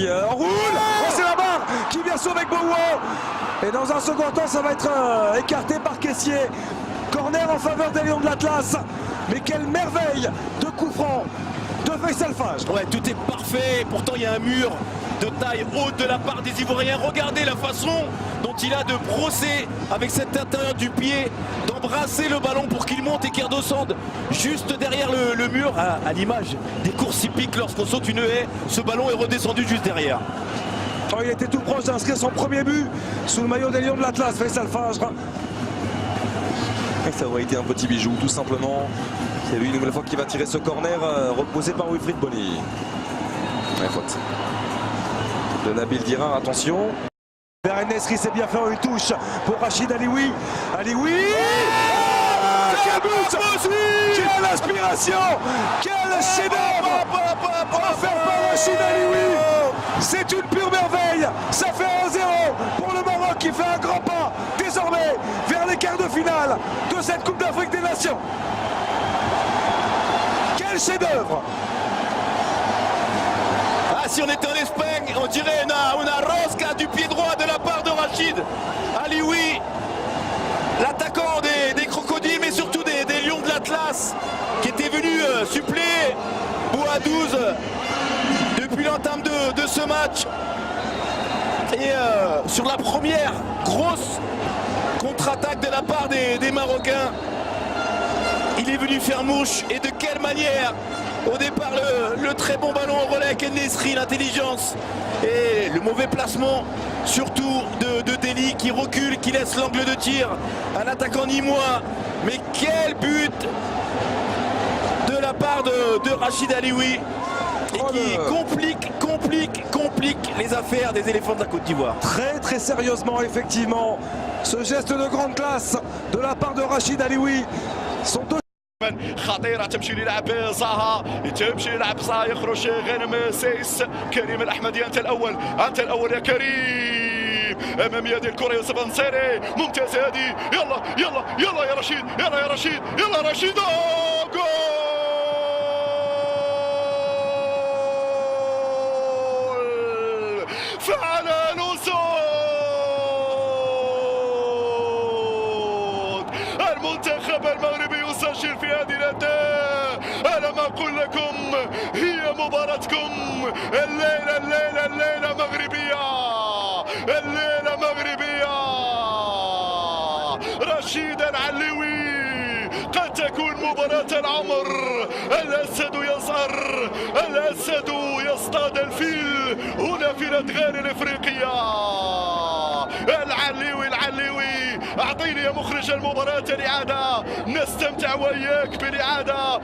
qui roule. Oh, c'est la barre qui vient sauver Bowo. Et dans un second temps, ça va être écarté par Caissier. Corner en faveur des Lions de l'Atlas. Mais quelle merveille de coup franc de Faisal Fage. Ouais, tout est parfait. Pourtant, il y a un mur de taille haute de la part des Ivoiriens. Regardez la façon dont il a de brosser avec cet intérieur du pied, d'embrasser le ballon pour qu'il monte et qu'il redescende juste derrière le mur. À l'image des courses hippiques lorsqu'on saute une haie, ce ballon est redescendu juste derrière. Oh, il était tout proche d'inscrire son premier but sous le maillot des Lions de l'Atlas, Faisal Fage. Et ça aurait été un petit bijou, tout simplement. C'est lui une nouvelle fois qui va tirer ce corner reposé par Wilfried Bony. Ouais, faute de Nabil Dirar, attention. Vers Nesri, c'est bien fait, une touche pour Rachid Alioui. Alioui, quel but! Quelle inspiration! Quel chef-d'œuvre offert par Rachid Alioui! C'est une pure merveille! Ça fait 1-0 pour le Maroc qui fait un grand pas désormais vers les quarts de finale de cette Coupe d'Afrique des Nations. Quel chef-d'œuvre! Ah, si on était en Espagne, on dirait una rosca du pied droit de la part de Rachid Alioui, l'attaquant des Crocodiles, mais surtout des Lions de l'Atlas, qui était venu suppléer Bouadouz depuis l'entame de ce match. Et sur la première grosse contre-attaque de la part des Marocains, il est venu faire mouche. Et de quelle manière! Au départ, le très bon ballon au relais avec Nesri, l'intelligence et le mauvais placement, surtout de Deli qui recule, qui laisse l'angle de tir à l'attaquant nîmois. Mais quel but de la part de Rachid Alioui, et qui complique les affaires des éléphants de la Côte d'Ivoire. Très sérieusement, effectivement, ce geste de grande classe de la part de Rachid Alioui. Son خطيره تمشي للعب صاها تمشي للعب صاها يخرج غانم سايس كريم الاحمدي انت الاول يا كريم اماميه ديال الكره يوسف انصاري ممتاز هذه يلا يا رشيد يلا رشيد جول فعل الاسود المنتخب المغربي يسجل في هذه الأداء. أنا ما أقول لكم هي مباراتكم الليلة مغربية رشيد العلوي قد تكون مباراة العمر. الأسد يزهر الأسد يصطاد الفيل هنا في الأدغال الإفريقية. العلوي أعطيني يا مخرج المباراة الإعادة. نستمتع وياك بالإعادة.